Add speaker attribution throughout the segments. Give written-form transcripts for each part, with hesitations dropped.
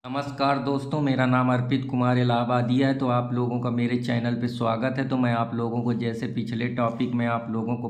Speaker 1: नमस्कार दोस्तों, मेरा नाम अर्पित कुमार इलाहाबादी है। तो आप लोगों का मेरे चैनल पे स्वागत है। तो मैं आप लोगों को जैसे पिछले टॉपिक में आप लोगों को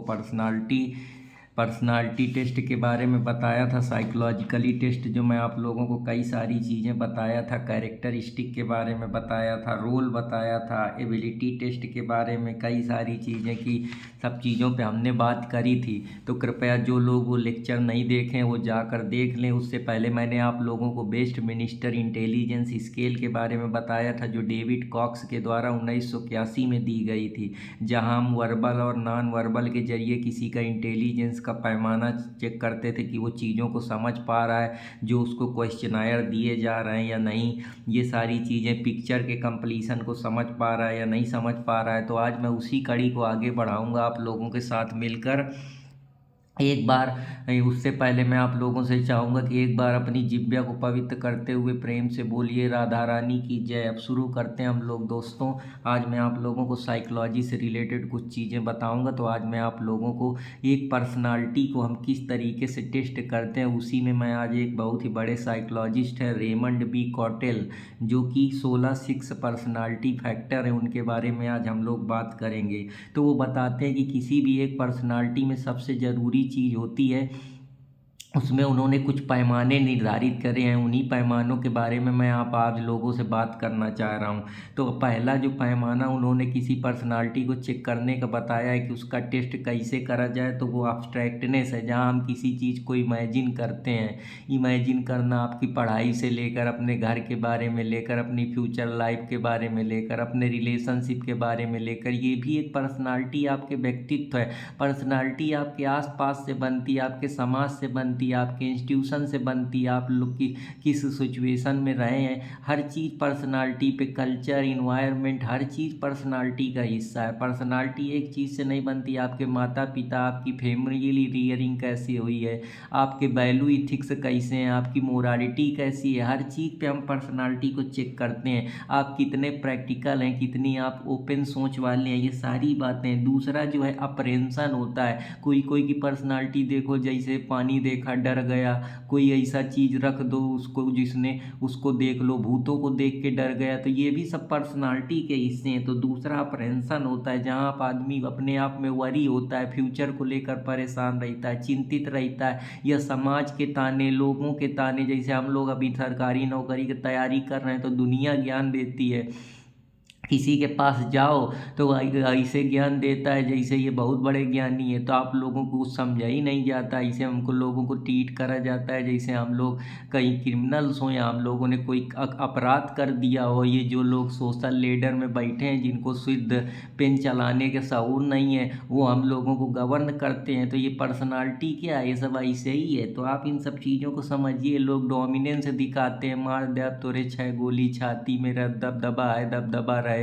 Speaker 1: पर्सनालिटी टेस्ट के बारे में बताया था, साइकोलॉजिकली टेस्ट जो मैं आप लोगों को कई सारी चीज़ें बताया था, कैरेक्टरिस्टिक के बारे में बताया था, रोल बताया था, एबिलिटी टेस्ट के बारे में कई सारी चीज़ें की, सब चीज़ों पे हमने बात करी थी। तो कृपया जो लोग वो लेक्चर नहीं देखें वो जाकर देख लें। उससे पहले मैंने आप लोगों को वेस्टमिनिस्टर इंटेलिजेंस स्केल के बारे में बताया था, जो डेविड कॉक्स के द्वारा 1981 में दी गई थी, जहां हम वर्बल और नॉन वर्बल के जरिए किसी का इंटेलिजेंस का पैमाना चेक करते थे कि वो चीज़ों को समझ पा रहा है जो उसको क्वेश्चनायर दिए जा रहे हैं या नहीं। ये सारी चीज़ें, पिक्चर के कंप्लीशन को समझ पा रहा है या नहीं समझ पा रहा है। तो आज मैं उसी कड़ी को आगे बढ़ाऊंगा आप लोगों के साथ मिलकर। एक बार उससे पहले मैं आप लोगों से चाहूँगा कि एक बार अपनी जिब्या को पवित्र करते हुए प्रेम से बोलिए राधा रानी की जय। अब शुरू करते हैं हम लोग दोस्तों। आज मैं आप लोगों को साइकोलॉजी से रिलेटेड कुछ चीज़ें बताऊंगा। तो आज मैं आप लोगों को एक पर्सनालिटी को हम किस तरीके से टेस्ट करते हैं, उसी में मैं आज एक बहुत ही बड़े साइकोलॉजिस्ट है रेमंड बी कॉटेल, जो कि 16 6 पर्सनालिटी फैक्टर हैं, उनके बारे में आज हम लोग बात करेंगे। तो वो बताते हैं कि किसी भी एक पर्सनालिटी में सबसे ज़रूरी चीज़ होती है, उसमें उन्होंने कुछ पैमाने निर्धारित करे हैं। उन्हीं पैमानों के बारे में मैं आप आज लोगों से बात करना चाह रहा हूँ। तो पहला जो पैमाना उन्होंने किसी पर्सनालिटी को चेक करने का बताया है कि उसका टेस्ट कैसे करा जाए, तो वो abstractness है, जहाँ हम किसी चीज़ को इमेजिन करते हैं। इमेजिन करना आपकी पढ़ाई से लेकर, अपने घर के बारे में लेकर, अपनी फ्यूचर लाइफ के बारे में लेकर, अपने रिलेशनशिप के बारे में लेकर, ये भी एक पर्सनालिटी आपके व्यक्तित्व है। पर्सनालिटी आपके आसपास से बनती है, आपके समाज से बनती है, आपके इंस्टीट्यूशन से बनती है, आप लोग की किस सिचुएशन में रहे हैं, हर चीज़ पर्सनालिटी पे, कल्चर, इन्वायरमेंट, हर चीज़ पर्सनालिटी का हिस्सा है। पर्सनालिटी एक चीज़ से नहीं बनती, आपके माता पिता, आपकी फैमिली रियरिंग कैसी हुई है, आपके वैल्यू इथिक्स कैसे हैं, आपकी मोरालिटी कैसी है, हर चीज़ पे हम पर्सनालिटी को चेक करते हैं। आप कितने प्रैक्टिकल हैं, कितनी आप ओपन सोच वाले हैं, ये सारी बातें। दूसरा जो है अप्रहेंशन होता है। कोई कोई की पर्सनालिटी देखो, जैसे पानी देखा डर गया, कोई ऐसा चीज़ रख दो उसको, जिसने उसको देख लो, भूतों को देख के डर गया, तो ये भी सब पर्सनालिटी के हिस्से हैं। तो दूसरा अप्रहेंशन होता है, जहाँ आप आदमी अपने आप में वरी होता है, फ्यूचर को लेकर परेशान रहता है, चिंतित रहता है, या समाज के ताने, लोगों के ताने, जैसे हम लोग अभी सरकारी नौकरी की तैयारी कर रहे हैं तो दुनिया ज्ञान देती है, किसी के पास जाओ तो ऐसे ज्ञान देता है जैसे ये बहुत बड़े ज्ञानी है, तो आप लोगों को कुछ समझा ही नहीं जाता। ऐसे हमको लोगों को ट्रीट करा जाता है जैसे हम लोग कहीं क्रिमिनल्स हों, या हम लोगों ने कोई अपराध कर दिया हो। ये जो लोग सोशल लेडर में बैठे हैं, जिनको शुद्ध पेन चलाने के शऊर नहीं है, वो हम लोगों को गवर्न करते हैं। तो ये पर्सनालिटी क्या है, ये सब ऐसे ही है। तो आप इन सब चीज़ों को समझिए। लोग डोमिनेंस दिखाते हैं, मार दे अब तोरे 6 गोली छाती में, दबदबा है दबदबा रहेगा,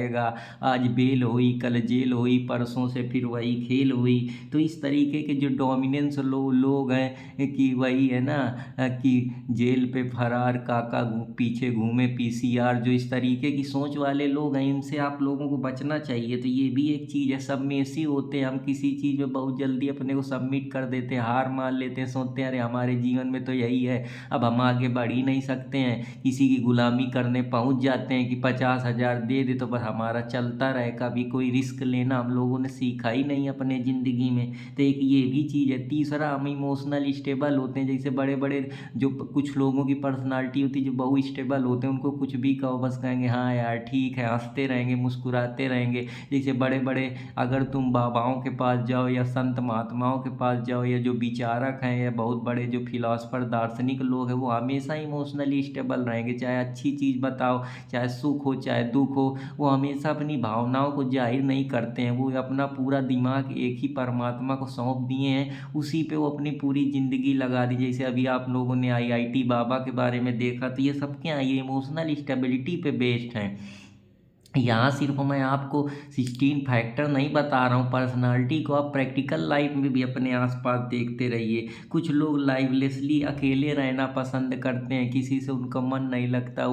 Speaker 1: आज बेल हुई कल जेल हुई, परसों से फिर वही खेल हुई। तो इस तरीके के जो डोमिनेंस लोग हैं कि वही है ना, कि जेल पे फरार काका पीछे घूमे पीसीआर, जो इस तरीके की सोच वाले लोग हैं, इनसे आप लोगों को बचना चाहिए। तो ये भी एक चीज़ है। सबमिसिव होते हैं, हम किसी चीज़ में बहुत जल्दी अपने को सबमिट कर देते हैं, हार मान लेते हैं, सोचते हैं अरे हमारे जीवन में तो यही है, अब हम आगे बढ़ ही नहीं सकते हैं। किसी की गुलामी करने पहुंच जाते हैं कि 50,000 दे दे तो बस हमारा चलता रहे। कभी कोई रिस्क लेना हम लोगों ने सीखा ही नहीं अपने ज़िंदगी में। तो एक ये भी चीज़ है। तीसरा, हम इमोशनल स्टेबल होते हैं। जैसे बड़े बड़े जो कुछ लोगों की पर्सनालिटी होती है जो बहु स्टेबल होते हैं, उनको कुछ भी कहो बस कहेंगे हाँ यार ठीक है, हंसते रहेंगे, मुस्कुराते रहेंगे। जैसे बड़े बड़े, अगर तुम बाबाओं के पास जाओ या संत महात्माओं के पास जाओ, या जो विचारक हैं या बहुत बड़े जो फिलोसफर दार्शनिक लोग हैं, वो हमेशा इमोशनली स्टेबल रहेंगे। चाहे अच्छी चीज़ बताओ, चाहे सुख हो चाहे दुख हो, वो हमेशा अपनी भावनाओं को जाहिर नहीं करते हैं। वो अपना पूरा दिमाग एक ही परमात्मा को सौंप दिए हैं, उसी पे वो अपनी पूरी ज़िंदगी लगा दी। जैसे अभी आप लोगों ने आईआईटी बाबा के बारे में देखा, तो ये सब क्या है, ये इमोशनल स्टेबिलिटी पे बेस्ड हैं। यहाँ सिर्फ मैं आपको 16 फैक्टर नहीं बता रहा हूँ, पर्सनालिटी को आप प्रैक्टिकल लाइफ में भी अपने आसपास देखते रहिए। कुछ लोग लाइवलेसली अकेले रहना पसंद करते हैं, किसी से उनका मन नहीं लगता।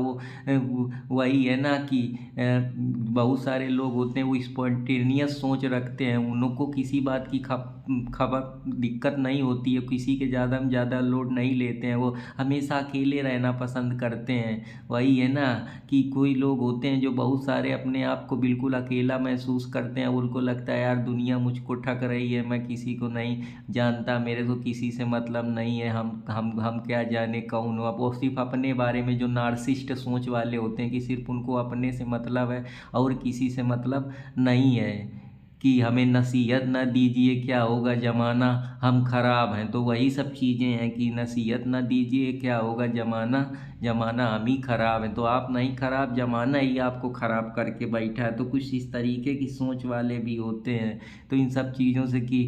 Speaker 1: वही है ना कि बहुत सारे लोग होते हैं वो स्पॉन्टेनियस सोच रखते हैं, उनको किसी बात की खबर दिक्कत नहीं होती है, किसी के ज़्यादा में ज़्यादा लोड नहीं लेते हैं, वो हमेशा अकेले रहना पसंद करते हैं। वही है ना कि कोई लोग होते हैं जो बहुत सारे अपने आप को बिल्कुल अकेला महसूस करते हैं, उनको लगता है यार दुनिया मुझको ठग रही है, मैं किसी को नहीं जानता, मेरे को किसी से मतलब नहीं है, हम क्या जाने कौन हो। अब वो सिर्फ अपने बारे में जो नार्सिस्ट सोच वाले होते हैं कि सिर्फ उनको अपने से मतलब है और किसी से मतलब नहीं है, कि हमें नसीहत न दीजिए क्या होगा ज़माना हम खराब हैं। तो वही सब चीज़ें हैं कि नसीहत न दीजिए क्या होगा ज़माना, ज़माना हम ही खराब हैं। तो आप नहीं खराब, ज़माना ही आपको खराब करके बैठा है। तो कुछ इस तरीके की सोच वाले भी होते हैं। तो इन सब चीज़ों से कि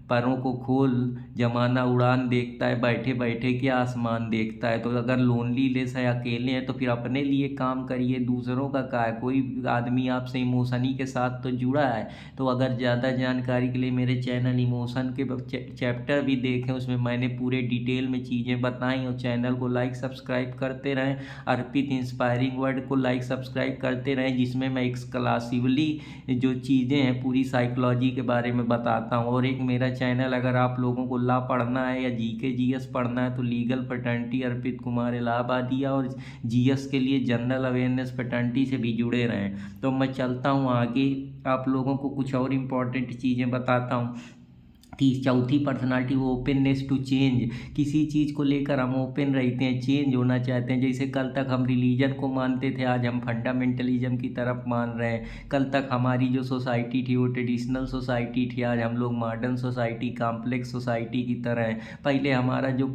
Speaker 1: परों को खोल, ज़माना उड़ान देखता है, बैठे बैठे क्या आसमान देखता है। तो अगर लोनलीनेस है, अकेले हैं, तो फिर अपने लिए काम करिए, दूसरों का क्या है। कोई आदमी आपसे इमोशनी के साथ तो जुड़ा है। तो अगर ज़्यादा जानकारी के लिए मेरे चैनल इमोशन के चैप्टर भी देखें, उसमें मैंने पूरे डिटेल में चीज़ें बताई। और चैनल को लाइक सब्सक्राइब करते रहें, अर्पित इंस्पायरिंग वर्ड को लाइक सब्सक्राइब करते रहें, जिसमें मैं एक्सक्लूसिवली जो चीज़ें हैं पूरी साइकोलॉजी के बारे में बताता हूँ। और एक मेरा चैनल, अगर आप लोगों को लॉ पढ़ना है या जीके जीएस पढ़ना है तो लीगल फ्रेटर्निटी अर्पित कुमार इलाहाबादिया, और जीएस के लिए जनरल अवेयरनेस फ्रेटर्निटी से भी जुड़े रहें। तो मैं चलता हूँ आगे, आप लोगों को कुछ और इम्पोर्टेंट चीज़ें बताता हूँ। कि चौथी पर्सनालिटी वो ओपननेस टू चेंज, किसी चीज़ को लेकर हम ओपन रहते हैं, चेंज होना चाहते हैं। जैसे कल तक हम रिलीजन को मानते थे, आज हम फंडामेंटलिज्म की तरफ मान रहे हैं। कल तक हमारी जो सोसाइटी थी वो ट्रेडिशनल सोसाइटी थी, आज हम लोग मॉडर्न सोसाइटी, कॉम्प्लेक्स सोसाइटी की तरह हैं। पहले हमारा जो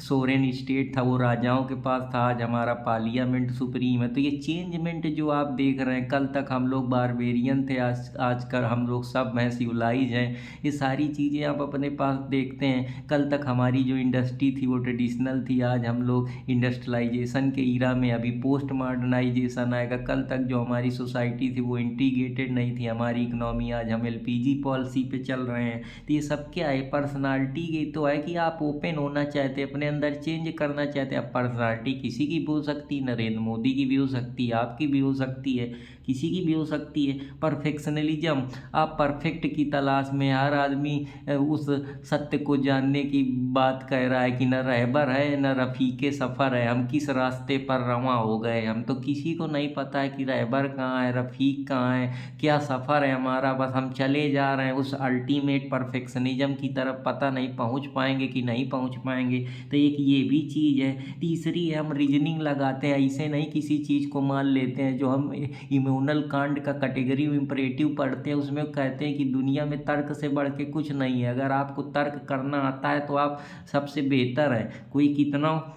Speaker 1: सोरेन स्टेट था वो राजाओं के पास था, आज हमारा पार्लियामेंट सुप्रीम है। तो ये चेंजमेंट जो आप देख रहे हैं, कल तक हम लोग बारबेरियन थे, आजकल हम लोग सब हैं सिविलाइज हैं। ये सारी चीज़ें आप अपने पास देखते हैं। कल तक हमारी जो इंडस्ट्री थी वो ट्रेडिशनल थी, आज हम लोग इंडस्ट्रियलाइजेशन के ईरा में, अभी पोस्ट मॉडर्नाइजेशन आएगा। कल तक जो हमारी सोसाइटी थी वो इंटीग्रेटेड नहीं थी हमारी इकोनॉमी, आज हम एलपीजी पॉलिसी पे चल रहे हैं। तो ये सब क्या है, पर्सनालिटी ये तो है कि आप ओपन होना चाहते हैं, अपने अंदर चेंज करना चाहते हैं। अब पर्सनालिटी किसी की भी हो सकती है, नरेंद्र मोदी की भी हो सकती है, आपकी भी हो सकती है, किसी की भी हो सकती है। परफेक्शनलिज्म, आप परफेक्ट की तलाश में, हर आदमी उस सत्य को जानने की बात कह रहा है कि न रहबर है न रफ़ीके सफ़र है, हम किस रास्ते पर रवां हो गए। हम तो किसी को नहीं पता है कि रहबर कहाँ है, रफ़ीक कहाँ है, क्या सफ़र है हमारा, बस हम चले जा रहे हैं उस अल्टीमेट परफेक्शनिज्म की तरफ। पता नहीं पहुंच पाएंगे कि नहीं पहुंच पाएंगे। तो एक ये भी चीज़ है। तीसरी है, हम रीजनिंग लगाते हैं, ऐसे नहीं किसी चीज़ को मान लेते हैं। जो हम इम्यूनल कांड का कैटेगरी इम्परेटिव पढ़ते हैं, उसमें कहते हैं कि दुनिया में तर्क से बढ़ के कुछ नहीं है। अगर आपको तर्क करना आता है तो आप सबसे बेहतर हैं। कोई कितना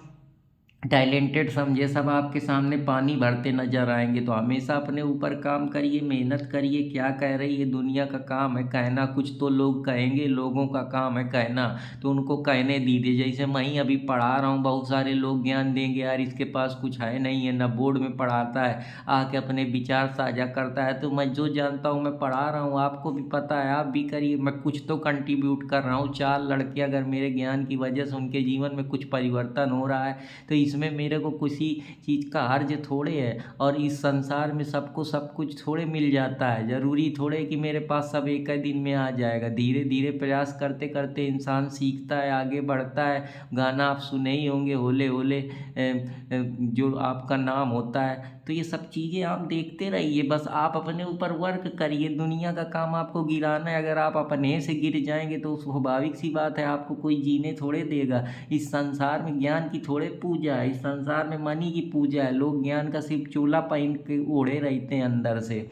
Speaker 1: टैलेंटेड समझे, सब आपके सामने पानी भरते नजर आएंगे। तो हमेशा अपने ऊपर काम करिए, मेहनत करिए। क्या कह रही है दुनिया, का काम है कहना, कुछ तो लोग कहेंगे, लोगों का काम है कहना, तो उनको कहने दीजिए। जैसे मैं ही अभी पढ़ा रहा हूँ, बहुत सारे लोग ज्ञान देंगे यार इसके पास कुछ है नहीं है, ना बोर्ड में पढ़ाता है, आके अपने विचार साझा करता है। तो मैं जो जानता हूँ मैं पढ़ा रहा हूँ, आपको भी पता है, आप भी करिए। मैं कुछ तो कंट्रीब्यूट कर रहा हूँ। 4 लड़के अगर मेरे ज्ञान की वजह से उनके जीवन में कुछ परिवर्तन हो रहा है, तो इसमें मेरे को किसी चीज़ का हर्ज थोड़े है। और इस संसार में सबको सब कुछ थोड़े मिल जाता है, ज़रूरी थोड़े कि मेरे पास सब एक ही दिन में आ जाएगा। धीरे धीरे प्रयास करते करते इंसान सीखता है, आगे बढ़ता है। गाना आप सुने ही होंगे, होले होले जो आपका नाम होता है। तो ये सब चीज़ें आप देखते रहिए, बस आप अपने ऊपर वर्क करिए। दुनिया का काम आपको गिराना है, अगर आप अपने से गिर जाएंगे तो स्वाभाविक सी बात है आपको कोई जीने थोड़े देगा। इस संसार में ज्ञान की थोड़े पूजा है, इस संसार में मनी की पूजा है। लोग ज्ञान का सिर्फ चोला पहन के ओढ़े रहते हैं अंदर से।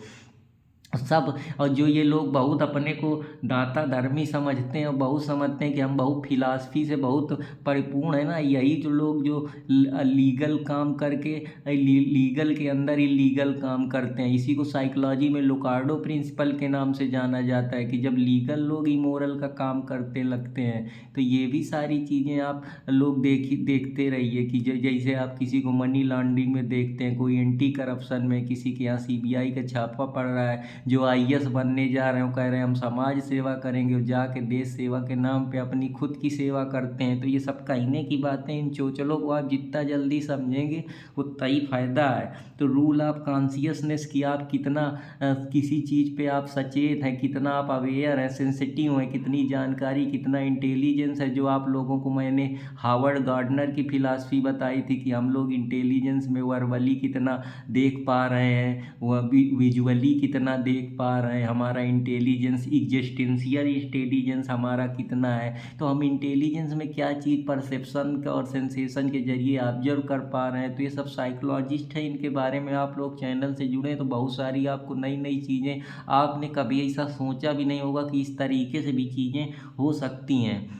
Speaker 1: सब। और जो ये लोग बहुत अपने को दाता धर्मी समझते हैं और बहुत समझते हैं कि हम बहुत फिलासफी से बहुत परिपूर्ण है ना, यही जो लोग जो लीगल काम करके लीगल के अंदर इलीगल काम करते हैं, इसी को साइकोलॉजी में लुकार्डो प्रिंसिपल के नाम से जाना जाता है कि जब लीगल लोग इमोरल का काम करते लगते हैं। तो ये भी सारी चीज़ें आप लोग देखते रहिए कि जैसे आप किसी को मनी लॉन्ड्रिंग में देखते हैं, कोई एंटी करप्शन में किसी के यहाँ सीबीआई का छापा पड़ रहा है, जो आईएएस बनने जा रहे हैं, कह रहे हैं हम समाज सेवा करेंगे, और जाके देश सेवा के नाम पे अपनी खुद की सेवा करते हैं। तो ये सब कहने की बातें, इन चोचलों को आप जितना जल्दी समझेंगे उतना ही फायदा है। तो रूल ऑफ कॉन्शियसनेस की आप कितना किसी चीज़ पे आप सचेत हैं, कितना आप अवेयर हैं, सेंसिटिव हैं, कितनी जानकारी, कितना इंटेलिजेंस है, जो आप लोगों को मैंने हावर्ड गार्डनर की फिलासफी बताई थी कि हम लोग इंटेलिजेंस में वर्बली कितना देख पा रहे हैं, वह विजुअली कितना देख पा रहे हैं, हमारा इंटेलिजेंस एग्जिस्टेंशियल इंटेलिजेंस हमारा कितना है। तो हम इंटेलिजेंस में क्या चीज़ परसेप्शन का और सेंसेशन के जरिए ऑब्जर्व कर पा रहे हैं। तो ये सब साइकोलॉजिस्ट हैं, इनके बारे में आप लोग चैनल से जुड़े तो बहुत सारी आपको नई नई चीज़ें, आपने कभी ऐसा सोचा भी नहीं होगा कि इस तरीके से भी चीज़ें हो सकती हैं।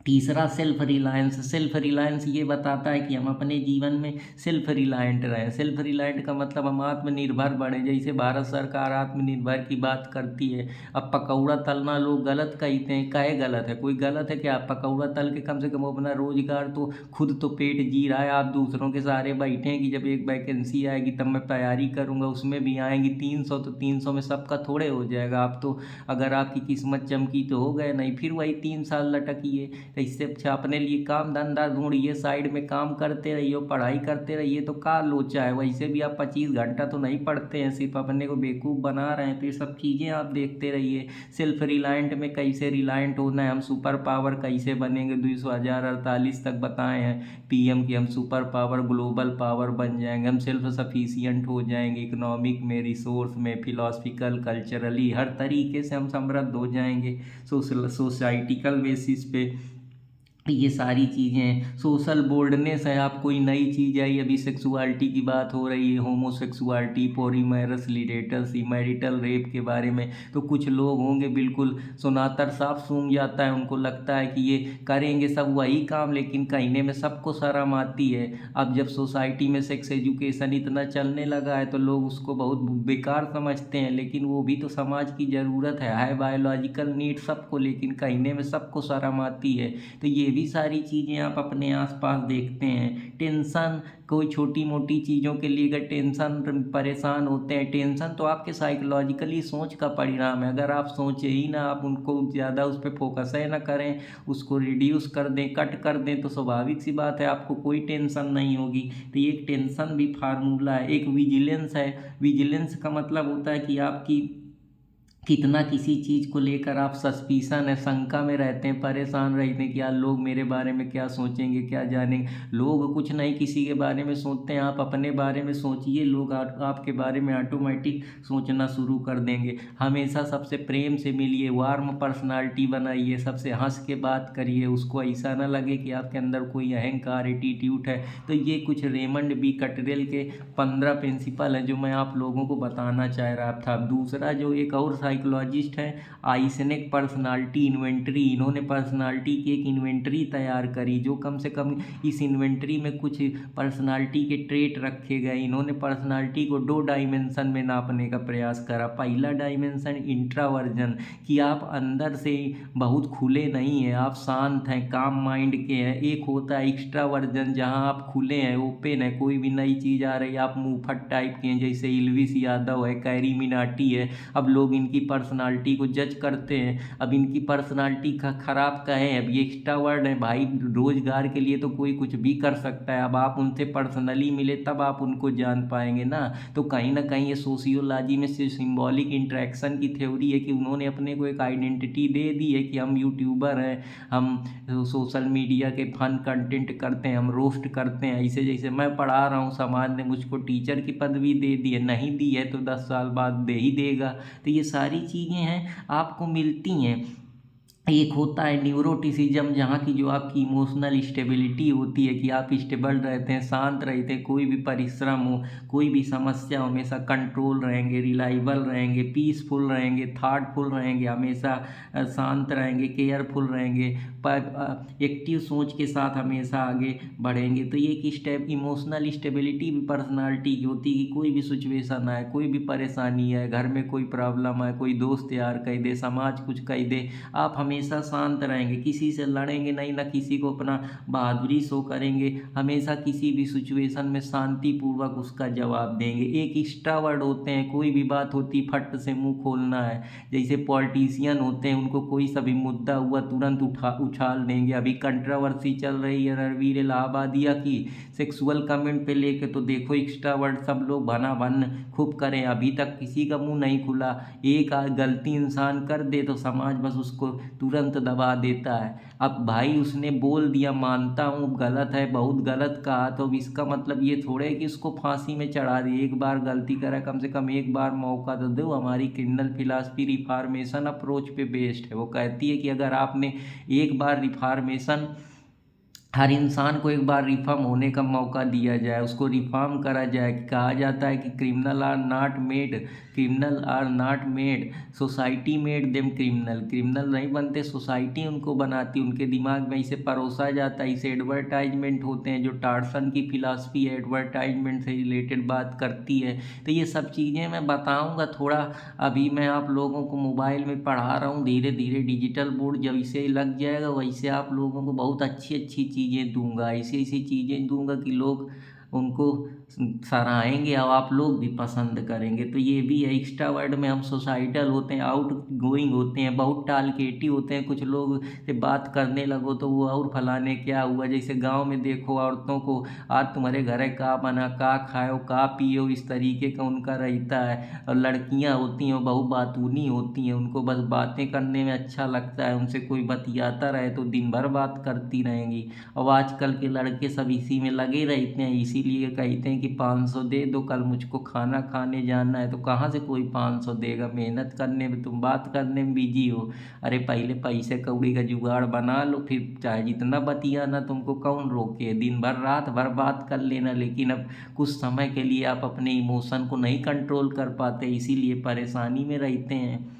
Speaker 1: तीसरा सेल्फ रिलायंस। सेल्फ रिलायंस ये बताता है कि हम अपने जीवन में सेल्फ रिलायंट रहें। सेल्फ रिलायंट का मतलब हम आत्मनिर्भर बने। जैसे भारत सरकार आत्मनिर्भर की बात करती है। अब पकौड़ा तलना लोग गलत कहते हैं, काहे गलत है? कोई गलत है क्या? पकौड़ा तल के कम से कम अपना रोजगार तो खुद तो पेट जी रहा है, आप दूसरों के सहारे बैठे हैं कि जब एक वैकेंसी आएगी तब मैं तैयारी करूंगा, उसमें भी आएंगी 300, तो 300 में सबका थोड़े हो जाएगा। आप तो अगर आपकी किस्मत चमकी तो हो गए, नहीं फिर वही 3 साल लटकिए। तो इससे अच्छा अपने लिए काम धंधा ढूंढिए, साइड में काम करते रहिए, पढ़ाई करते रहिए। तो का लोचा है? वैसे भी आप 25 घंटा तो नहीं पढ़ते हैं, सिर्फ अपने को बेवकूफ़ बना रहे हैं। तो ये सब चीज़ें आप देखते रहिए। सेल्फ रिलायंट में कैसे रिलायंट होना है, हम सुपर पावर कैसे बनेंगे, 2048 तक बताए हैं पीएम की, हम सुपर पावर ग्लोबल पावर बन जाएंगे, हम सेल्फ सफिशियंट हो जाएंगे, इकोनॉमिक में, रिसोर्स में, फिलोसफिकल, कल्चरली, हर तरीके से हम समृद्ध हो जाएंगे सोसाइटिकल बेसिस पे। ये सारी चीज़ें हैं। सोशल बोल्डनेस है, आप कोई नई चीज़ आई, अभी सेक्सुअलिटी की बात हो रही है, होमोसेक्सुअलिटी, पॉलीमैरस लिडेटस, मैरिटल रेप के बारे में। तो कुछ लोग होंगे बिल्कुल सुनातर साफ सूंघ जाता है, उनको लगता है कि ये करेंगे सब वही काम, लेकिन कहने में सबको शर्म आती है। अब जब सोसाइटी में सेक्स एजुकेशन इतना चलने लगा है तो लोग उसको बहुत बेकार समझते हैं, लेकिन वो भी तो समाज की ज़रूरत है बायोलॉजिकल नीड सबको, लेकिन कहने में सबको शर्म आती है। तो ये भी सारी चीज़ें आप अपने आसपास देखते हैं। टेंशन, कोई छोटी मोटी चीज़ों के लिए अगर टेंशन परेशान होते हैं, टेंशन तो आपके साइकोलॉजिकली सोच का परिणाम है। अगर आप सोचे ही ना, आप उनको ज़्यादा उस पर फोकस है ना करें, उसको रिड्यूस कर दें, कट कर दें, तो स्वाभाविक सी बात है आपको कोई टेंशन नहीं होगी। तो ये एक टेंशन भी फार्मूला है। एक विजिलेंस है। विजिलेंस का मतलब होता है कि आपकी कितना किसी चीज़ को लेकर आप सस्पिशन है, शंका में रहते हैं, परेशान रहते हैं कि यार लोग मेरे बारे में क्या सोचेंगे, क्या जानेंगे। लोग कुछ नहीं किसी के बारे में सोचते हैं, आप अपने बारे में सोचिए, लोग आपके बारे में ऑटोमेटिक सोचना शुरू कर देंगे। हमेशा सबसे प्रेम से मिलिए, वार्म पर्सनालिटी बनाइए, सबसे हंस के बात करिए, उसको ऐसा ना लगे कि आपके अंदर कोई अहंकार एटीट्यूड है। तो ये कुछ रेमंड बी कटरेल के 15 प्रिंसिपल हैं जो मैं आप लोगों को बताना चाह रहा था। दूसरा जो एक और साइकोलॉजिस्ट है, आइसेनेक पर्सनालिटी इन्वेंटरी, इन्होंने पर्सनालिटी की एक इन्वेंटरी तैयार करी, जो कम से कम इस इन्वेंटरी में कुछ पर्सनालिटी के ट्रेट रखे गए। इन्होंने पर्सनालिटी को 2 डायमेंशन में नापने का प्रयास करा। पहला डायमेंशन इंट्रावर्जन, कि आप अंदर से बहुत खुले नहीं हैं, आप शांत हैं, काम माइंड के हैं। एक होता है एक्स्ट्रावर्जन, जहां आप खुले हैं, ओपन है, कोई भी नई चीज़ आ रही है, आप मुंहफट टाइप के हैं, जैसे इल्विस यादव है, कैरी मिनाटी है। अब लोग इनकी पर्सनालिटी को जज करते हैं, अब इनकी पर्सनालिटी खराब कहें, अब ये एक्स्ट्रावर्ड है भाई, रोजगार के लिए तो कोई कुछ भी कर सकता है। अब आप उनसे पर्सनली मिले तब आप उनको जान पाएंगे ना। तो कहीं ना कहीं ये सोशियोलॉजी में सिंबॉलिक इंटरेक्शन की थ्योरी है कि उन्होंने अपने को एक आइडेंटिटी दे दी है कि हम यूट्यूबर हैं, हम सोशल मीडिया के फन कंटेंट करते हैं, हम रोस्ट करते हैं। ऐसे जैसे मैं पढ़ा रहा हूँ, समाज ने मुझको टीचर की पदवी दे दी है, नहीं दी है तो 10 साल बाद दे ही देगा। तो ये सारी चीज़ें हैं आपको मिलती हैं। एक होता है न्यूरोटिसिज्म, जहाँ की जो आपकी इमोशनल स्टेबिलिटी होती है कि आप स्टेबल रहते हैं, शांत रहते हैं, कोई भी परिश्रम हो, कोई भी समस्या हो, हमेशा कंट्रोल रहेंगे, रिलायबल रहेंगे, पीसफुल रहेंगे, थॉटफुल रहेंगे, हमेशा शांत रहेंगे, केयरफुल रहेंगे, एक्टिव सोच के साथ हमेशा आगे बढ़ेंगे। तो ये एक स्टेप इमोशनल स्टेबिलिटी भी पर्सनालिटी की होती है कि कोई भी सिचुएशन आए, कोई भी परेशानी है, घर में कोई प्रॉब्लम है, कोई दोस्त यार कह दे, समाज कुछ कह दे, आप हमेशा शांत रहेंगे, किसी से लड़ेंगे नहीं, ना किसी को अपना बहादुरी शो करेंगे, हमेशा किसी भी सिचुएशन में शांतिपूर्वक उसका जवाब देंगे। एक एक्स्ट्रावर्ड होते हैं, कोई भी बात होती फट से मुंह खोलना है, जैसे पॉलिटिशियन होते हैं, उनको कोई सा भी मुद्दा हुआ तुरंत उछाल देंगे। अभी कंट्रोवर्सी चल रही है रणवीर इलाहाबादिया की सेक्सुअल कमेंट पे लेके, तो देखो एक्स्ट्रावर्ड सब लोग भना भन खूब करें, अभी तक किसी का मुंह नहीं खुला। एक गलती इंसान कर दे तो समाज बस उसको तुरंत दबा देता है। अब भाई उसने बोल दिया, मानता हूँ गलत है, बहुत गलत कहा, तो अब इसका मतलब ये थोड़े है कि उसको फांसी में चढ़ा दिए। एक बार गलती करा, कम से कम एक बार मौका तो दो। हमारी क्रिमिनल फिलासफी रिफॉर्मेशन अप्रोच पे बेस्ड है, वो कहती है कि अगर आपने एक बार रिफॉर्मेशन, हर इंसान को एक बार रिफॉर्म होने का मौका दिया जाए, उसको रिफॉर्म करा जाए। कि कहा जाता है कि criminal are not made, society made them criminal. Criminal नहीं बनते, सोसाइटी उनको बनाती, उनके दिमाग में इसे परोसा जाता है। इसे एडवर्टाइजमेंट होते हैं, जो टार्सन की फिलासफी है, एडवर्टाइजमेंट से रिलेटेड बात करती है। तो ये सब चीज़ें मैं बताऊँगा थोड़ा। अभी मैं आप लोगों को मोबाइल में पढ़ा रहा हूँ, धीरे धीरे डिजिटल बोर्ड जब इसे लग जाएगा, वैसे आप लोगों को बहुत अच्छी अच्छी चीज़ें दूंगा, ऐसी ऐसी चीज़ें दूंगा कि लोग उनको सराहेंगे और आप लोग भी पसंद करेंगे। तो ये भी है, एक्स्ट्रावर्ड में हम सोसाइटल होते हैं, आउट गोइंग होते हैं, बहुत टालकेटी होते हैं। कुछ लोग से बात करने लगो तो वो और फलाने क्या हुआ, जैसे गांव में देखो औरतों को, आज तुम्हारे घर का बना, का खाओ, का पियो, इस तरीके का उनका रहता है। और लड़कियां होती हैं वो बहु बातूनी होती हैं, उनको बस बातें करने में अच्छा लगता है, उनसे कोई बतियाता रहे तो दिन भर बात करती रहेंगी। अब आजकल के लड़के सब इसी में लगे रहते हैं, इसीलिए कहते हैं कि 500 दे दो, कल मुझको खाना खाने जाना है। तो कहाँ से कोई 500 देगा, मेहनत करने में, तुम बात करने में बिजी हो। अरे पहले पैसे कौड़ी का जुगाड़ बना लो, फिर चाहे जितना बतियाना तुमको कौन रोके, दिन भर रात भर बात कर लेना। लेकिन अब कुछ समय के लिए आप अपने इमोशन को नहीं कंट्रोल कर पाते, इसीलिए परेशानी में रहते हैं।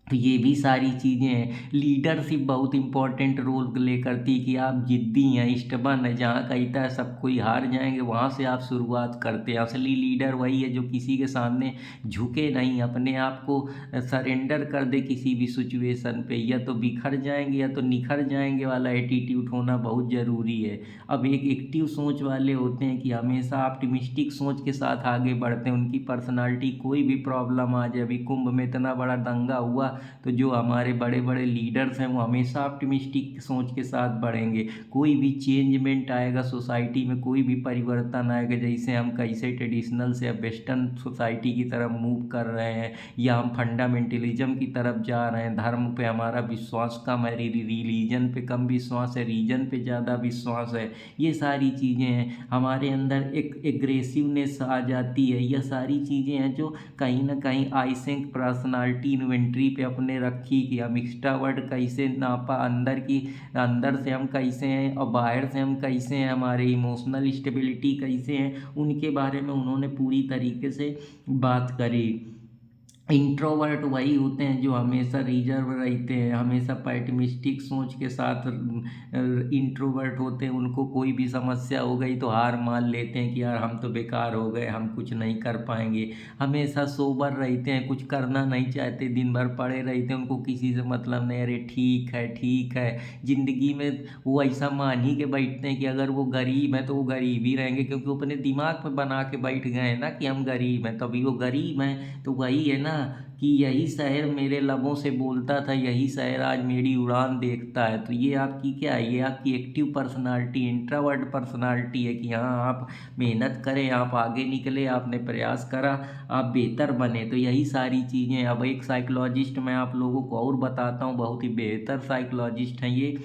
Speaker 1: तो ये भी सारी चीज़ें हैं। लीडरशिप बहुत इंपॉर्टेंट रोल प्ले करती है कि आप जिद्दी हैं, स्टबन है, जहाँ कहता है सब कोई हार जाएंगे वहाँ से आप शुरुआत करते हैं। असली लीडर वही है जो किसी के सामने झुके नहीं, अपने आप को सरेंडर कर दे किसी भी सिचुएशन पे। या तो बिखर जाएंगे या तो निखर जाएंगे वाला एटीट्यूड होना बहुत ज़रूरी है। अब एक एक्टिव सोच वाले होते हैं कि हमेशा ऑप्टिमिस्टिक सोच के साथ आगे बढ़ते हैं, उनकी पर्सनालिटी कोई भी प्रॉब्लम आ जाए। अभी कुंभ में इतना बड़ा दंगा हुआ, तो जो हमारे बड़े बड़े लीडर्स हैं वो हमेशा ऑप्टिमिस्टिक सोच के साथ बढ़ेंगे। कोई भी चेंजमेंट आएगा सोसाइटी में, कोई भी परिवर्तन आएगा, जैसे हम कैसे ट्रेडिशनल से अब वेस्टर्न सोसाइटी की तरफ मूव कर रहे हैं, या हम फंडामेंटलिज्म की तरफ जा रहे हैं, धर्म पे हमारा विश्वास कम है, रिलीजन पे कम विश्वास है, रीजन पे ज़्यादा विश्वास है, ये सारी चीज़ें हैं। हमारे अंदर एक एग्रेसिवनेस आ जाती है, यह सारी चीज़ें हैं जो कहीं ना कहीं आइसेंक पर्सनालिटी इन्वेंट्री पे अपने रखी कि हम एक्स्ट्रावर्ड कैसे नापा, अंदर से हम कैसे हैं और बाहर से हम कैसे हैं, हमारे इमोशनल स्टेबिलिटी कैसे हैं, उनके बारे में उन्होंने पूरी तरीके से बात करी। इंट्रोवर्ट वही होते हैं जो हमेशा रिजर्व रहते हैं, हमेशा पैटिमिस्टिक सोच के साथ। इंट्रोवर्ट होते हैं, उनको कोई भी समस्या हो गई तो हार मान लेते हैं कि यार हम तो बेकार हो गए, हम कुछ नहीं कर पाएंगे। हमेशा सोबर रहते हैं, कुछ करना नहीं चाहते, दिन भर पड़े रहते हैं, उनको किसी से मतलब नहीं, अरे ठीक है ठीक है। जिंदगी में वो ऐसा मान ही के बैठते हैं कि अगर वो गरीब है तो वो गरीब ही रहेंगे, क्योंकि वो अपने दिमाग में बना के बैठ गए हैं ना कि हम गरीब हैं, तभी वो गरीब हैं। तो वही है ना कि यही शहर मेरे लबों से बोलता था, यही शहर आज मेरी उड़ान देखता है। तो ये आपकी क्या है, ये आपकी एक्टिव पर्सनालिटी, इंट्रोवर्ट पर्सनालिटी है कि हाँ आप मेहनत करें, आप आगे निकले, आपने प्रयास करा, आप बेहतर बने। तो यही सारी चीज़ें। अब एक साइकोलॉजिस्ट मैं आप लोगों को और बताता हूँ, बहुत ही बेहतर साइकोलॉजिस्ट हैं ये,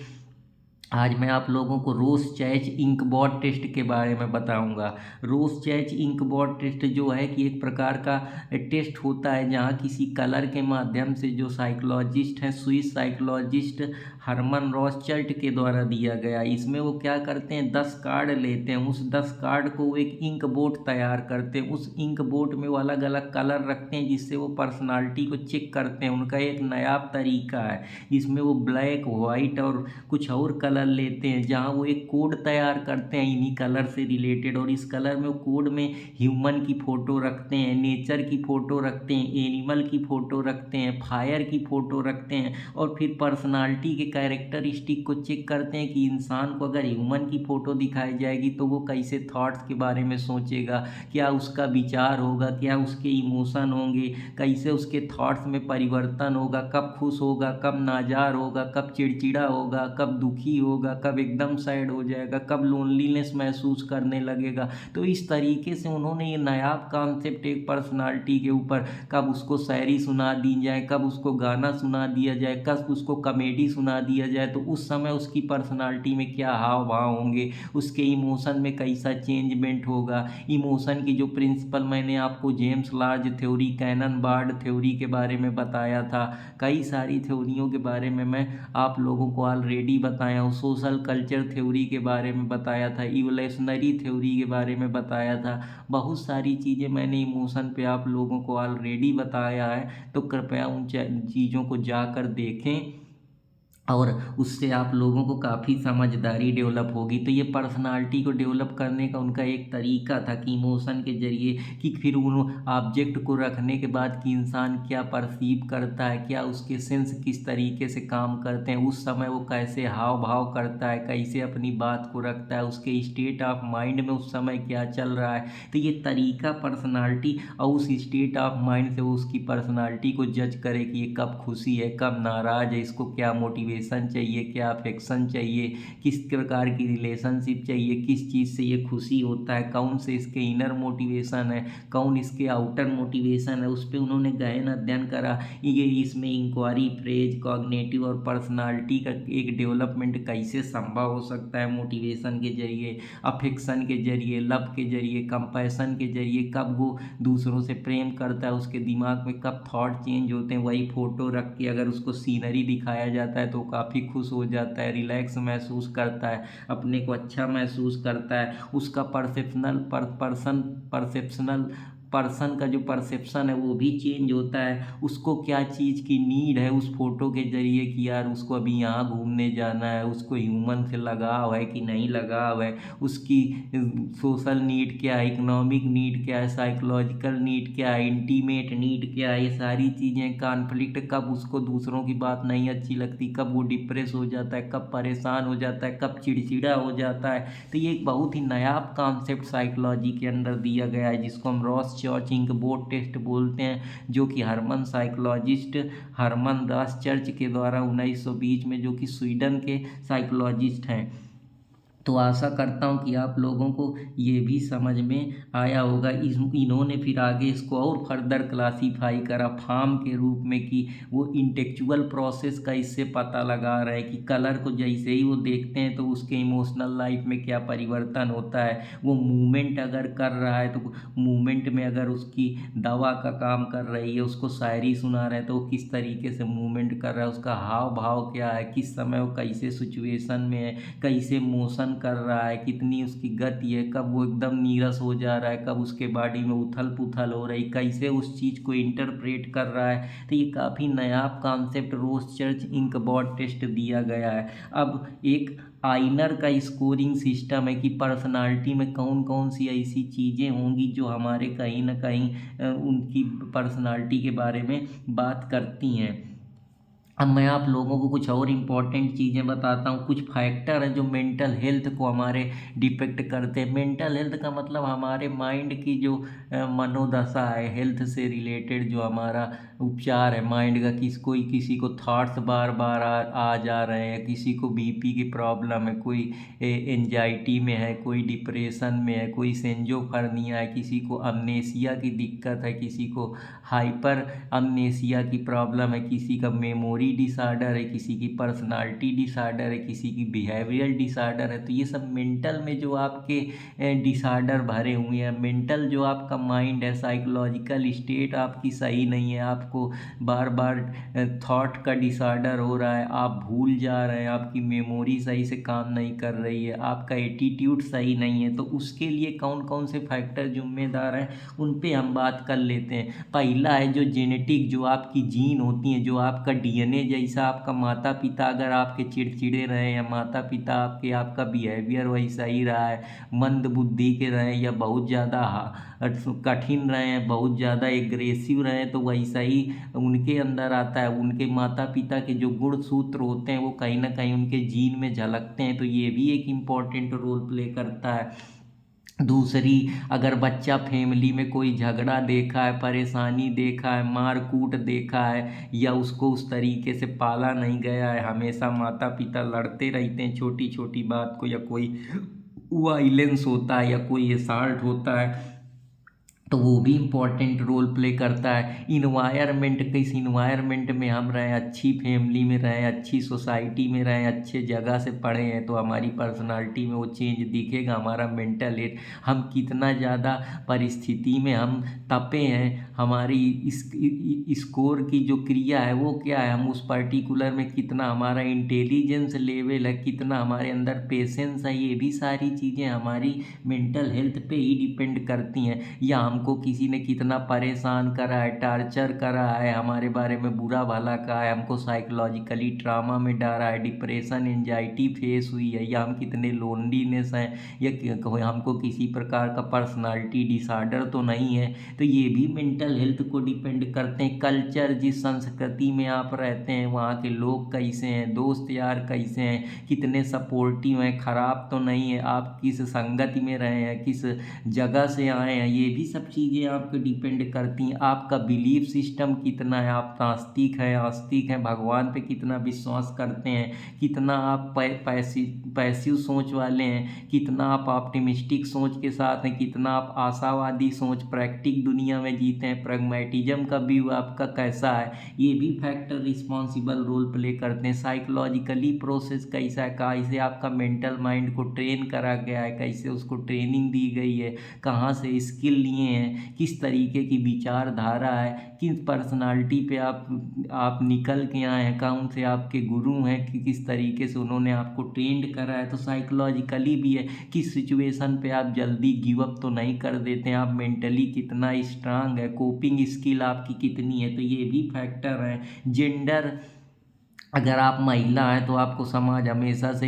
Speaker 1: आज मैं आप लोगों को रोसचैच इंकबॉट टेस्ट के बारे में बताऊंगा। रोसचैच इंकबॉट टेस्ट जो है कि एक प्रकार का टेस्ट होता है जहां किसी कलर के माध्यम से, जो साइकोलॉजिस्ट हैं, स्विस साइकोलॉजिस्ट हरमन रॉथस्चाइल्ड के द्वारा दिया गया। इसमें वो क्या करते हैं, 10 कार्ड लेते हैं, उस 10 कार्ड को वो एक इंक बोर्ड तैयार करते हैं, उस इंक बोर्ड में वो अलग अलग कलर रखते हैं जिससे वो पर्सनालिटी को चेक करते हैं। उनका एक नायाब तरीका है जिसमें वो ब्लैक, वाइट और कुछ और कलर लेते हैं, जहाँ वो एक कोड तैयार करते हैं इन्हीं कलर से रिलेटेड। और इस कलर में वो कोड में ह्यूमन की फ़ोटो रखते हैं, नेचर की फ़ोटो रखते हैं, एनिमल की फ़ोटो रखते हैं, फायर की फ़ोटो रखते हैं, और फिर पर्सनालिटी के कैरेक्टरिस्टिक को चेक करते हैं कि इंसान को अगर ह्यूमन की फ़ोटो दिखाई जाएगी तो वो कैसे थॉट्स के बारे में सोचेगा, क्या उसका विचार होगा, क्या उसके इमोशन होंगे, कैसे उसके थॉट्स में परिवर्तन होगा, कब खुश होगा, कब नाजार होगा, कब चिड़चिड़ा होगा, कब दुखी होगा, कब एकदम सैड हो जाएगा, कब लोनलीनेस महसूस करने लगेगा। तो इस तरीके से उन्होंने ये नायाब कॉन्सेप्ट एक पर्सनालिटी के ऊपर, कब उसको शायरी सुना दी जाए, कब उसको गाना सुना दिया जाए, कब उसको कॉमेडी सुना दिया जाए, तो उस समय उसकी पर्सनालिटी में क्या हाव भाव होंगे, उसके इमोशन में कैसा चेंजमेंट होगा। इमोशन की जो प्रिंसिपल मैंने आपको James Lange theory, Cannon Bard theory के बारे में बताया था, कई सारी थ्योरियों के बारे में मैं आप लोगों को ऑलरेडी बताया हूँ। सोशल कल्चर थ्योरी के बारे में बताया था, इवोल्यूशनरी थ्योरी के बारे में बताया था। बहुत सारी चीज़ें मैंने इमोशन पे आप लोगों को ऑलरेडी बताया है, तो कृपया उन चीज़ों को जाकर देखें और उससे आप लोगों को काफ़ी समझदारी डेवलप होगी। तो ये पर्सनालिटी को डेवलप करने का उनका एक तरीका था कि इमोशन के ज़रिए, कि फिर उन ऑब्जेक्ट को रखने के बाद कि इंसान क्या परसीव करता है, क्या उसके सेंस किस तरीके से काम करते हैं, उस समय वो कैसे हाव भाव करता है, कैसे अपनी बात को रखता है, उसके स्टेट ऑफ माइंड में उस समय क्या चल रहा है। तो ये तरीका पर्सनालिटी और उस स्टेट ऑफ माइंड से वो उसकी पर्सनालिटी को जज करे कि ये कब खुशी है, कब नाराज़ है, इसको क्या मोटिवेशन चाहिए, क्या अफेक्शन चाहिए, किस प्रकार की रिलेशनशिप चाहिए, किस चीज़ से ये खुशी होता है, कौन से इसके इनर मोटिवेशन है, कौन इसके आउटर मोटिवेशन है। उस पर उन्होंने गहन अध्ययन करा। ये इसमें इंक्वायरी, फ्रेज, कॉग्निटिव और पर्सनालिटी का एक डेवलपमेंट कैसे संभव हो सकता है मोटिवेशन के जरिए, अफेक्शन के जरिए, लव के जरिए, कंपैशन के जरिए, कब वो दूसरों से प्रेम करता है, उसके दिमाग में कब थॉट चेंज होते हैं। वही फ़ोटो रख के अगर उसको सीनरी दिखाया जाता है तो काफ़ी खुश हो जाता है, रिलैक्स महसूस करता है, अपने को अच्छा महसूस करता है। उसका परसेप्शनल पर्सन का जो परसेप्शन है वो भी चेंज होता है। उसको क्या चीज़ की नीड है उस फोटो के जरिए, कि यार उसको अभी यहाँ घूमने जाना है, उसको ह्यूमन से लगाव है कि नहीं लगाव है, उसकी सोशल नीड क्या है, इकोनॉमिक नीड क्या है, साइकोलॉजिकल नीड क्या है, इंटीमेट नीड क्या है, ये सारी चीज़ें, कॉन्फ्लिक्ट, कब उसको दूसरों की बात नहीं अच्छी लगती, कब वो डिप्रेस हो जाता है, कब परेशान हो जाता है, कब चिड़चिड़ा हो जाता है। तो ये एक बहुत ही नायाब कॉन्सेप्ट साइकोलॉजी के अंदर दिया गया है जिसको हम रॉथस्चाइल्ड बोर्ड टेस्ट बोलते हैं, जो कि हरमन साइकोलॉजिस्ट हरमन रॉथस्चाइल्ड के द्वारा 1920 में, जो कि स्वीडन के साइकोलॉजिस्ट हैं। तो आशा करता हूँ कि आप लोगों को ये भी समझ में आया होगा। इन्होंने फिर आगे इसको और फर्दर क्लासीफाई करा फॉर्म के रूप में, कि वो इंटेलेक्चुअल प्रोसेस का इससे पता लगा रहे हैं कि कलर को जैसे ही वो देखते हैं तो उसके इमोशनल लाइफ में क्या परिवर्तन होता है। वो मूवमेंट अगर कर रहा है तो मूवमेंट में अगर उसकी दवा का काम कर रही है, उसको शायरी सुना रहे हैं तो वो किस तरीके से मूवमेंट कर रहा है, उसका हाव भाव क्या है, किस समय वो कैसे सिचुएशन में है, कैसे मोशन कर रहा है, कितनी उसकी गति है, कब वो एकदम नीरस हो जा रहा है, कब उसके बॉडी में उथल पुथल हो रही, कैसे उस चीज़ को इंटरप्रेट कर रहा है। तो ये काफ़ी नायाब कॉन्सेप्ट रोसचर्च इंकबॉट टेस्ट दिया गया है। अब एक आइनर का स्कोरिंग सिस्टम है कि पर्सनालिटी में कौन कौन सी ऐसी चीज़ें होंगी जो हमारे कहीं ना कहीं उनकी पर्सनालिटी के बारे में बात करती हैं। अब मैं आप लोगों को कुछ और इम्पोर्टेंट चीज़ें बताता हूँ। कुछ फैक्टर हैं जो मेंटल हेल्थ को हमारे डिपेक्ट करते हैं। मेंटल हेल्थ का मतलब हमारे माइंड की जो मनोदशा है, हेल्थ से रिलेटेड जो हमारा उपचार है माइंड का, किसी को थॉट्स बार बार आ जा रहे हैं, किसी को बीपी की प्रॉब्लम है, कोई एंजाइटी में है, कोई डिप्रेशन में है, कोई सेंजोफर्निया है, किसी को अमनेसिया की दिक्कत है, किसी को हाइपर अमनेसिया की प्रॉब्लम है, किसी का मेमोरी मेमोरी डिसऑर्डर है, किसी की पर्सनालिटी डिसऑर्डर है, किसी की बिहेवियर डिसऑर्डर है। तो ये सब मेंटल में जो आपके डिसऑर्डर भरे हुए हैं, मेंटल जो आपका माइंड है, साइकोलॉजिकल स्टेट आपकी सही नहीं है, आपको बार बार थॉट का डिसऑर्डर हो रहा है, आप भूल जा रहे हैं, आपकी मेमोरी सही से काम नहीं कर रही है, आपका एटीट्यूड सही नहीं है, तो उसके लिए कौन कौन से फैक्टर जिम्मेदार हैं उन पे हम बात कर लेते हैं। पहला है जो जेनेटिक, जो आपकी जीन होती हैं, जो आपका डीएनए जैसा आपका माता पिता अगर आपके चिड़चिड़े रहे या माता पिता आपके आपका बिहेवियर वैसा ही रहा है, मंद बुद्धि के रहे या बहुत ज़्यादा कठिन रहे हैं, बहुत ज़्यादा एग्रेसिव रहे हैं, तो वैसा ही उनके अंदर आता है। उनके माता पिता के जो गुण सूत्र होते हैं वो कहीं ना कहीं उनके जीन में झलकते हैं, तो ये भी एक इम्पॉर्टेंट रोल प्ले करता है। दूसरी, अगर बच्चा फैमिली में कोई झगड़ा देखा है, परेशानी देखा है, मार कूट देखा है, या उसको उस तरीके से पाला नहीं गया है, हमेशा माता पिता लड़ते रहते हैं छोटी छोटी बात को, या कोई वायलेंस होता है या कोई असॉल्ट होता है, तो वो भी इम्पोर्टेंट रोल प्ले करता है। इन्वायरमेंट, किस इन्वायरमेंट में हम रहें, अच्छी फैमिली में रहें, अच्छी सोसाइटी में रहें, अच्छे जगह से पढ़े हैं, तो हमारी पर्सनालिटी में वो चेंज दिखेगा। हमारा मेंटल हेल्थ, हम कितना ज़्यादा परिस्थिति में हम तपे हैं, हमारी स्कोर की जो क्रिया है वो क्या है, हम उस पर्टिकुलर में कितना हमारा इंटेलिजेंस लेवल है, कितना हमारे अंदर पेशेंस है, ये भी सारी चीज़ें हमारी मेंटल हेल्थ पे ही डिपेंड करती हैं। या हमको किसी ने कितना परेशान करा है, टार्चर करा है, हमारे बारे में बुरा भला कहा है, हमको साइकोलॉजिकली ट्रामा में डाला है, डिप्रेशन एंजाइटी फेस हुई है, या हम कितने लोनलीनेस हैं, या हमको किसी प्रकार का पर्सनालिटी डिसऑर्डर तो नहीं है, तो ये भी मेंटल हेल्थ को डिपेंड करते हैं। कल्चर, जिस संस्कृति में आप रहते हैं वहाँ के लोग कैसे हैं, दोस्त यार कैसे हैं, कितने सपोर्टिव हैं, खराब तो नहीं है, आप किस संगति में रहे हैं, किस जगह से आए हैं, ये भी सब चीज़ें आपके डिपेंड करती हैं। आपका बिलीफ सिस्टम कितना है, आप नास्तिक हैं, आस्तिक हैं, भगवान पे कितना विश्वास करते हैं, कितना आप पैसिव सोच वाले हैं, कितना आप ऑप्टिमिस्टिक सोच के साथ हैं, कितना आप आशावादी सोच प्रैक्टिक दुनिया में जीते हैं, प्रैग्मैटिज्म का व्यू आपका कैसा है, ये भी फैक्टर रिस्पॉन्सिबल रोल प्ले करते हैं। साइकोलॉजिकली प्रोसेस कैसा है, कैसे आपका मेंटल माइंड को ट्रेन करा गया है, कैसे उसको ट्रेनिंग दी गई है, कहाँ से स्किल लिए हैं, किस तरीके की विचारधारा है, किस पर्सनालिटी पे आप निकल के आए हैं, कौन से आपके गुरु हैं, कि किस तरीके से उन्होंने आपको ट्रेंड करा है। तो साइकोलॉजिकली भी है, किस सिचुएशन पे आप जल्दी गिव अप तो नहीं कर देते हैं, आप मेंटली कितना स्ट्रांग है, कोपिंग स्किल आपकी कितनी है, तो ये भी फैक्टर हैं। जेंडर, अगर आप महिला हैं तो आपको समाज हमेशा से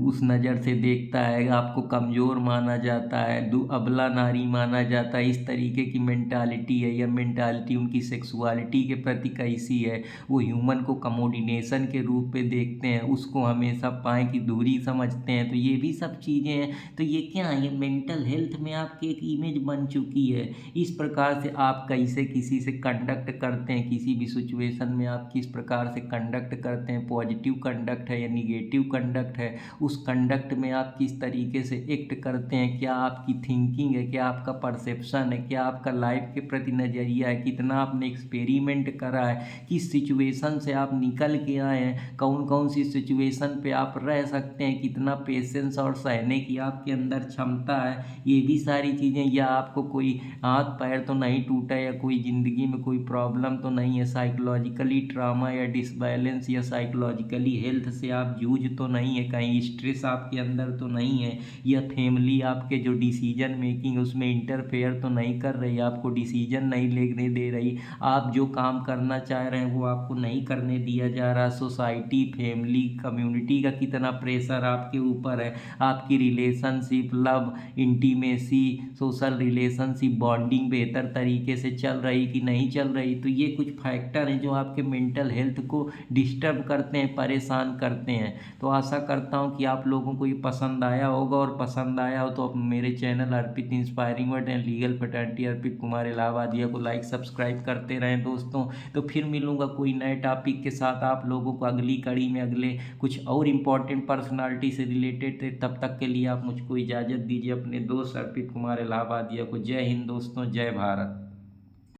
Speaker 1: उस नज़र से देखता है, आपको कमज़ोर माना जाता है, अबला नारी माना जाता है, इस तरीके की मेंटालिटी है, या मेंटालिटी उनकी सेक्सुअलिटी के प्रति कैसी है, वो ह्यूमन को कमोडिनेशन के रूप में देखते हैं, उसको हमेशा पाए की दूरी समझते हैं, तो ये भी सब चीज़ें हैं। तो ये क्या है, ये मेंटल हेल्थ में आपकी एक इमेज बन चुकी है। इस प्रकार से आप कैसे किसी से कंडक्ट करते हैं, किसी भी सिचुएशन में आप किस प्रकार से कंडक्ट करते हैं, पॉजिटिव कंडक्ट है या निगेटिव कंडक्ट है, उस कंडक्ट में आप किस तरीके से एक्ट करते हैं, क्या आपकी थिंकिंग है, क्या आपका परसेप्शन है, क्या आपका लाइफ के प्रति नज़रिया है, कितना आपने एक्सपेरिमेंट करा है, किस सिचुएशन से आप निकल के आए हैं, कौन कौन सी सिचुएशन पे आप रह सकते हैं, कितना पेशेंस और सहने की आपके अंदर क्षमता है, ये भी सारी चीज़ें। या आपको कोई हाथ पैर तो नहीं टूटा, या कोई ज़िंदगी में कोई प्रॉब्लम तो नहीं है, साइकोलॉजिकली ट्रामा या डिसबैलेंस या साइकोलॉजिकली हेल्थ से आप जूझ तो नहीं है, कहीं स्ट्रेस आपके अंदर तो नहीं है, या फैमिली आपके जो डिसीजन मेकिंग उसमें इंटरफेयर तो नहीं कर रही, आपको डिसीजन नहीं लेने दे रही, आप जो काम करना चाह रहे हैं वो आपको नहीं करने दिया जा रहा, सोसाइटी, फैमिली, कम्युनिटी का कितना प्रेशर आपके ऊपर है, आपकी relationship, love, intimacy, social relationship, bonding बेहतर तरीके से चल रही कि नहीं चल रही, तो ये कुछ फैक्टर हैं जो आपके मेंटल हेल्थ को डिस्टर्ब करते हैं, परेशान करते हैं। तो आशा करता हूँ कि आप लोगों को ये पसंद आया होगा, और पसंद आया हो तो आप मेरे channel Arpit inspiring word and legal fraternity Arpit Kumar Allahabadia को लाइक सब्सक्राइब करते रहें दोस्तों। तो फिर मिलूंगा कोई नए टॉपिक के साथ आप लोगों को अगली कड़ी में, अगले कुछ और इम्पोर्टेंट पर्सनालिटी से रिलेटेड। तब तक के लिए आप मुझको इजाज़त दीजिए। अपने दोस्त अर्पित कुमार इलाहाबादिया को जय हिंद दोस्तों, जय भारत।